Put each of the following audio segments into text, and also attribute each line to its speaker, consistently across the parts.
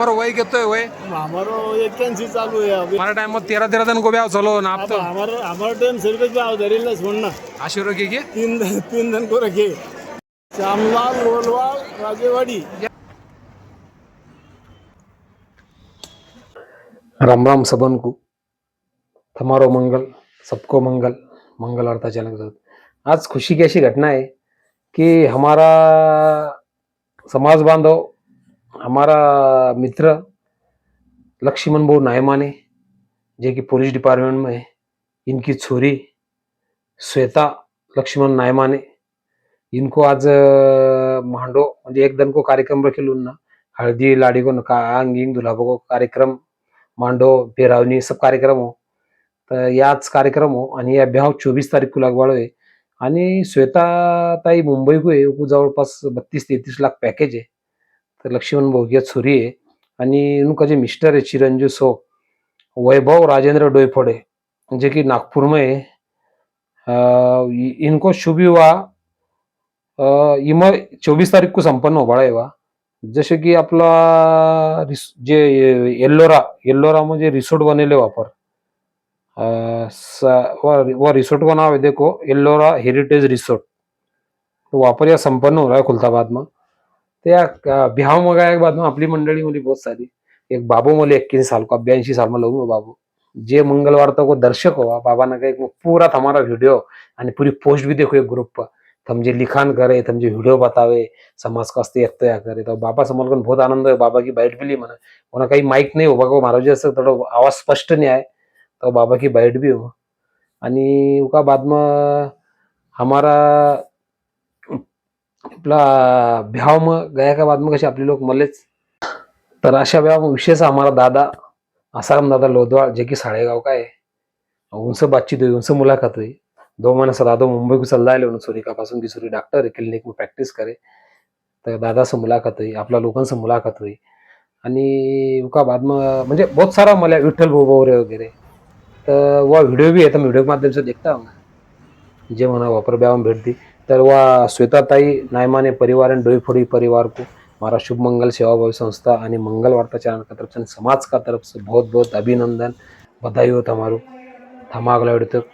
Speaker 1: और वही कितने हुए
Speaker 2: हमारो 81 चालू है अभी।
Speaker 1: हमारा टाइम में 13 दिन को ब्याह चलो ना आप
Speaker 2: अब
Speaker 1: तो
Speaker 2: हमारा टाइम सिर्फ ब्याह धरेला छोड़ना
Speaker 1: आशीर्वाद कीजिए।
Speaker 2: 3 दिन को रखे। श्यामलाल लोलवाल राजेवाड़ी।
Speaker 3: राम राम सबन को हमारो मंगल सबको मंगल मंगल वार्ता चैनल के साथ। आज खुशी की ऐसी घटना है कि हमारा समाज बांधव हमारा मित्र लक्ष्मण भाऊ नायमाने जे कि पुलिस डिपार्टमेंट में है, इनकी छोरी श्वेता लक्ष्मण नायमाने इनको आज मांडो म्हणजे एक दिन को कार्यक्रम रखेल उन्ना हल्दी लाड़ी को अंग इंग दुलाबो को कार्यक्रम मांडो पेरावनी सब कार्यक्रम हो तर याच कार्यक्रम हो आणि या ब्याह 24 तारीख को लगवाड़ो है आणि श्वेता ताई मुंबई को है वो जवळपास 32-33 लाख पैकेज है तर लक्ष्मण भाऊ की छोरी है आणि उनका जो मिस्टर है चिरंजीव सो वैभव राजेंद्र डोईफोड़े जे कि नागपुर में है। इनको शुभ विवाह इम 24 तारीख को संपन्न हो बड़ा है जसे की आपला जे येल्लोरा म्हणजे रिसोर्ट बनेले वापर वो रिसोर्ट का नाम है देखो येल्लोरा हेरिटेज रिसोर्ट तो वापर या संपन्न हो रहा है खुलताबाद में। तो या बिहाव में गया के बाद में अपनी मंडली मिली बहुत सारी एक बाबू मोले 81 साल को 82 साल में लगू बाबू जे मंगलवार तक को दर्शक हुआ बाबा ने कहा पूरा हमारा वीडियो आणि पूरी पोस्ट भी देखो एक ग्रुप पर थम जे लिखान करे थम जे वीडियो बतावे समाज का अस्ती या करे तो बाबा समझ कर बहुत आनंद है। बाबा की बाइट भी ली मैंने उन्हें कहीं माइक नहीं होगा को मारो जैसे थोड़ा आवाज स्पष्ट नहीं आए तो बाबा की बाइट भी हो आणि उका बाद में हमारा आपला ब्याह में गया का बाद में कसे आपले लोग मलेच तर अशा ब्याह में विशेष हमारा दादा आसाराम दादा लोधवाल जे कि साड़ेगांव का है उनसे बातचीत हुई उनसे मुलाकात हुई 2 महीने से दादा मुंबई को चल रहा है सूरी का पासून की सूरी डॉक्टर है क्लिनिक में प्रैक्टिस करे तर दादा से मुलाकात हुई आपला लोकांसे मुलाकात हुई आणि उका बाद में म्हणजे बहुत सारा मला विठ्ठल भोबरे वगैरह तर वह वीडियो भी है तो वीडियो के माध्यम से देखता हूँ जे मना वापर ब्याह में भेट दी तर वह श्वेता ताई नायमाने परिवार एंड डोईफोड़ी परिवार को हमारा शुभ मंगल सेवा भावी संस्था आणि मंगल वार्ता चैनल का तरफ से समाज का तरफ से बहुत बहुत अभिनंदन बधाई हो हमारू थमा अगला वीडियो तक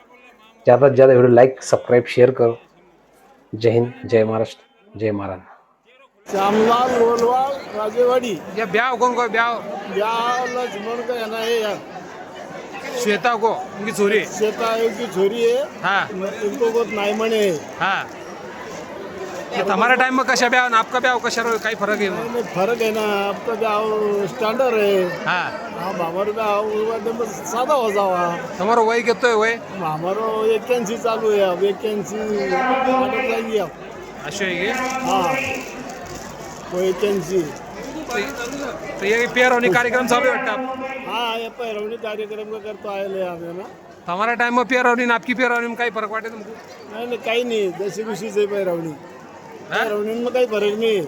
Speaker 3: ज़्यादा से ज़्यादा वीडियो लाइक सब्सक्राइब शेयर करो। जय हिंद जय महाराष्ट्र जय महाराज।
Speaker 2: श्यामलाल लोलवाल राजेवाड़ी।
Speaker 1: ये ब्याह कौन को ब्याह
Speaker 2: ब्याह लक्ष्मण का है ना ये यार।
Speaker 1: श्वेता को उनकी छोरी
Speaker 2: श्वेता की छोरी है।
Speaker 1: हाँ
Speaker 2: इनको बहुत नायमने है।
Speaker 1: हाँ ये हमारा टाइम में कशा ब्याह ना आपका ब्याह कशा रहो काही फरक है
Speaker 2: नहीं, फर्क है ना आपका ब्याह स्टैंडर्ड है।
Speaker 1: हाँ
Speaker 2: अब हमारे ब्याह एकदम सादा हो जावा।
Speaker 1: हमारा वही कितने हुए
Speaker 2: हमारो 81 चालू है अब 81 ऑर्डर जाएंगे अब।
Speaker 1: अशो है
Speaker 2: हाँ वो 81।
Speaker 1: तो ये पेरवनी कार्यक्रम चालू है वाटतं
Speaker 2: हाँ ये पैरवनी कार्यक्रम का करतो आए आप है ना।
Speaker 1: हमारा टाइम में पेरवनी आपकी पेरवनी में काही फरक वाटे तुमको
Speaker 2: नहीं काही नहीं जैसे खुशी से पैरवनी पैरवनी में काही फर्क नहीं।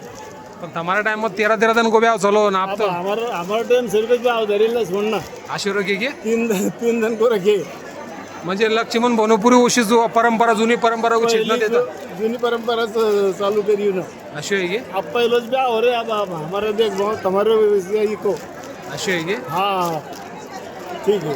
Speaker 1: पण हमारा टाइम में 13 दिन को ब्याह चलो ना आप
Speaker 2: अब
Speaker 1: तो
Speaker 2: हमारा टाइम सिर्फ ब्याह धरेला छोड़ना
Speaker 1: आशीर्वाद कीजिए।
Speaker 2: 3 दिन को रखे।
Speaker 1: म्हणजे लक्ष्मण भाऊ उशी जो परंपरा जुनी परंपरा को छेदना देता
Speaker 2: जुनी परंपरा चालू करी ना।
Speaker 1: अशो है
Speaker 2: अब पहले ब्याह हो रहे अब हमारे देख बहुत हमारे को।
Speaker 1: अशो है
Speaker 2: हाँ ठीक है।